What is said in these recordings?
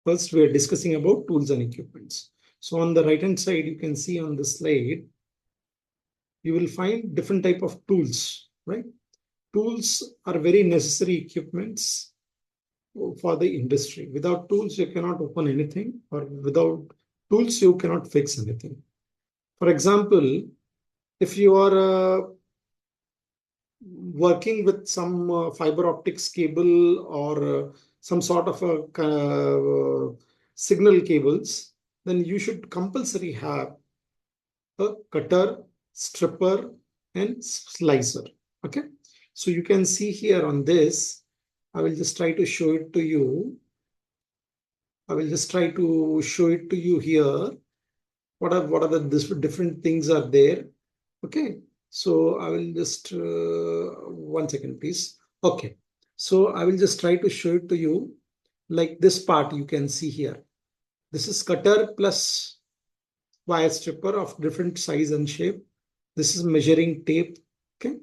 First, we are discussing about tools and equipments. So on the right hand side, you can see on the slide, you will find different type of tools, right? Tools are very necessary equipments for the industry. Without tools, you cannot open anything, or without tools, you cannot fix anything. For example, if you are working with some fiber optics cable or some sort of a signal cables, then you should compulsory have a cutter, stripper, and slicer. Okay, so you can see here on this. I will just try to show it to you. I will just try to show it to you here. What are the different things are there? Okay, so I will just 1 second, please. Okay, so I will just try to show it to you. Like this part you can see here. This is cutter plus wire stripper of different size and shape. This is measuring tape. Okay,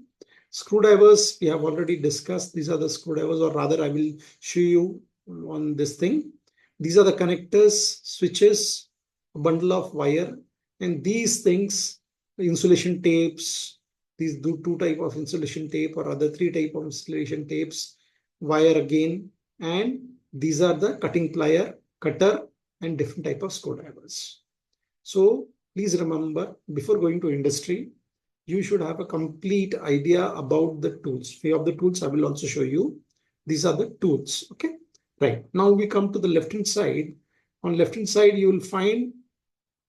screwdrivers we have already discussed. These are the screwdrivers, or rather I will show you on this thing. These are the connectors, switches, a bundle of wire, and these things, insulation tapes. These do two type of insulation tape or other three type of insulation tapes, wire again, and these are the cutting plier, cutter, and different type of screwdrivers. So please remember, before going to industry, you should have a complete idea about the tools. Few of the tools I will also show you. These are the tools. Okay, right. Now we come to the left hand side. On left hand side, you will find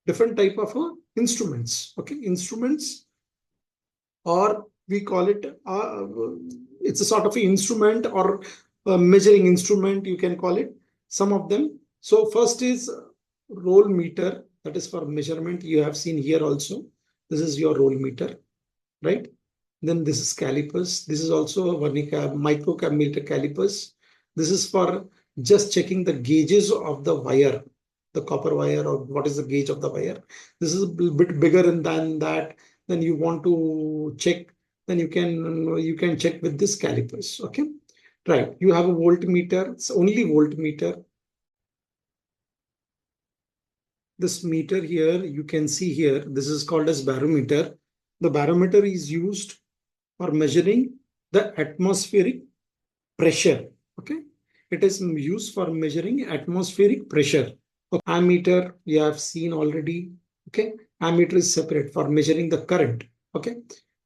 different type of instruments. Okay, instruments, or we call it, it's a sort of an instrument or a measuring instrument, you can call it, some of them. So first is roll meter, that is for measurement. You have seen here also. This is your roll meter, right? Then this is calipers. This is also a micrometer calipers. This is for just checking the gauges of the wire, the copper wire, or what is the gauge of the wire. This is a bit bigger than that. Then you want to check, then you can check with this calipers. Okay, right. You have a voltmeter. It's only voltmeter. This meter here, you can see here, this is called as barometer. The barometer is used for measuring the atmospheric pressure. Okay, it is used for measuring atmospheric pressure. Ammeter you have seen already. Okay, ammeter is separate for measuring the current. Okay,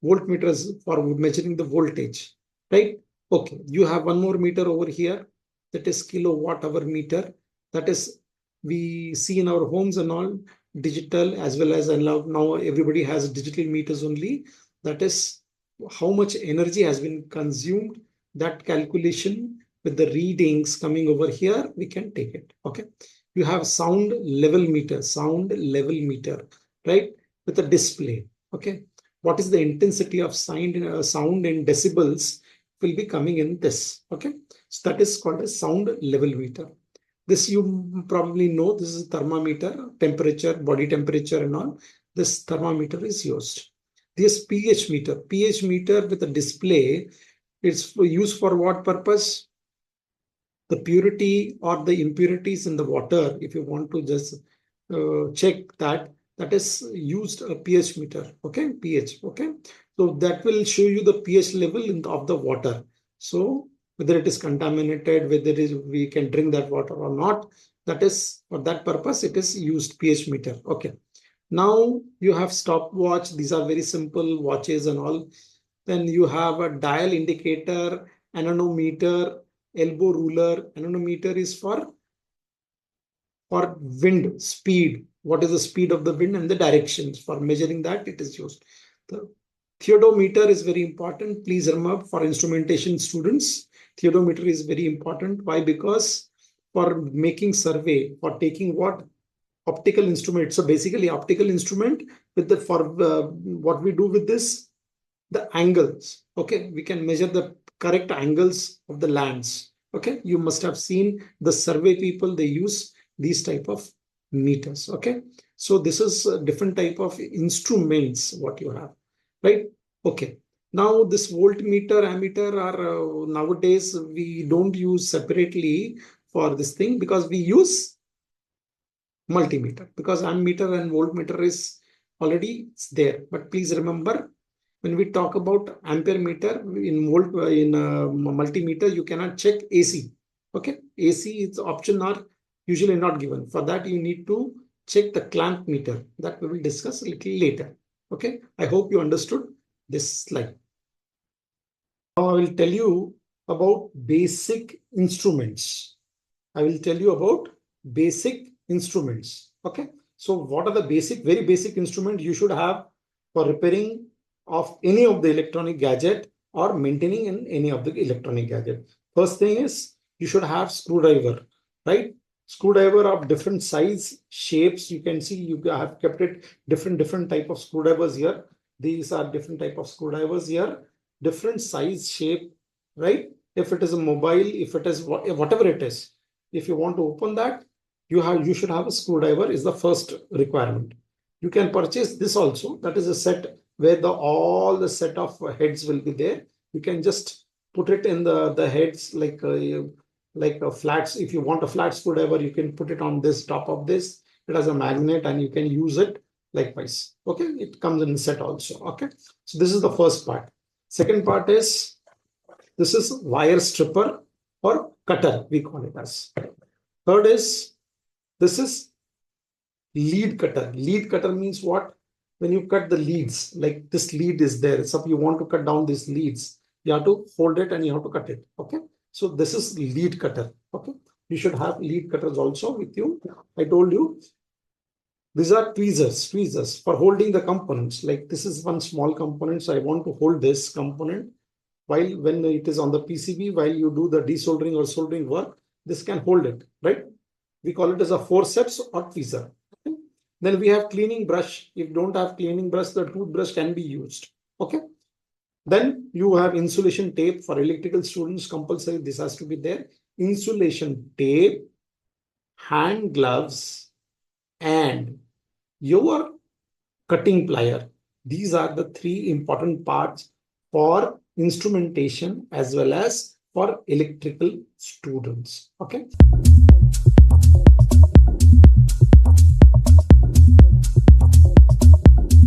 voltmeter is for measuring the voltage, right? Okay, you have one more meter over here, that is kilowatt hour meter. That is, we see in our homes and all, digital as well as analog. Now everybody has digital meters only. That is how much energy has been consumed. That calculation with the readings coming over here, we can take it. Okay, you have sound level meter, right, with a display. Okay, what is the intensity of sound in decibels will be coming in this. Okay, so that is called a sound level meter. This you probably know. This is thermometer, temperature, body temperature and all. This thermometer is used. This pH meter with a display, it's used for what purpose? The purity or the impurities in the water. If you want to just check that, that is used a pH meter. Okay, pH. Okay, so that will show you the pH level of the water. So whether it is contaminated, whether it is, we can drink that water or not, that is for that purpose it is used, pH meter. Okay, now you have stopwatch. These are very simple watches and all. Then you have a dial indicator, anemometer, elbow ruler. Anemometer is for wind speed. What is the speed of the wind and the directions? For measuring that it is used. The theodometer is very important. Please remember, for instrumentation students, theodometer is very important. Why? Because for making survey, for taking what? Optical instrument. So basically optical instrument with the, for what we do with this, the angles. Okay, we can measure the correct angles of the lands. Okay, you must have seen the survey people, they use these type of meters. Okay, so this is a different type of instruments what you have, right? Okay, now this voltmeter, ammeter are nowadays we don't use separately for this thing, because we use multimeter, because ammeter and voltmeter is already there. But please remember, when we talk about ampere meter in multimeter, you cannot check AC. Okay, AC is option are usually not given. For that, you need to check the clamp meter. That we will discuss a little later. Okay, I hope you understood this slide. Now I will tell you about basic instruments. I will tell you about basic instruments. Okay, so what are the very basic instruments you should have for repairing of any of the electronic gadget or maintaining in any of the electronic gadget? First thing is you should have screwdriver, right? Screwdriver of different size, shapes. You can see you have kept it different type of screwdrivers here. These are different type of screwdrivers here, different size, shape, right? If it is a mobile, if it is whatever it is, if you want to open that, you should have a screwdriver is the first requirement. You can purchase this also. That is a set where all the set of heads will be there. You can just put it in the heads like a flats. If you want a flat screwdriver, you can put it on this top of this. It has a magnet and you can use it likewise. Okay, it comes in the set also. Okay, so this is the first part. Second part is this is wire stripper or cutter, we call it as. Third is this is lead cutter. Lead cutter means what? When you cut the leads, like this lead is there. So if you want to cut down these leads, you have to hold it and you have to cut it. Okay. So this is lead cutter. Okay. You should have lead cutters also with you. I told you these are tweezers for holding the components. Like this is one small component. So I want to hold this component while when it is on the PCB, while you do the desoldering or soldering work, this can hold it, right? We call it as a forceps or tweezer. Okay? Then we have cleaning brush. If you don't have cleaning brush, the toothbrush can be used. Okay. Then you have insulation tape for electrical students. Compulsory, this has to be there. Insulation tape, hand gloves, and your cutting plier. These are the three important parts for instrumentation as well as for electrical students. Okay.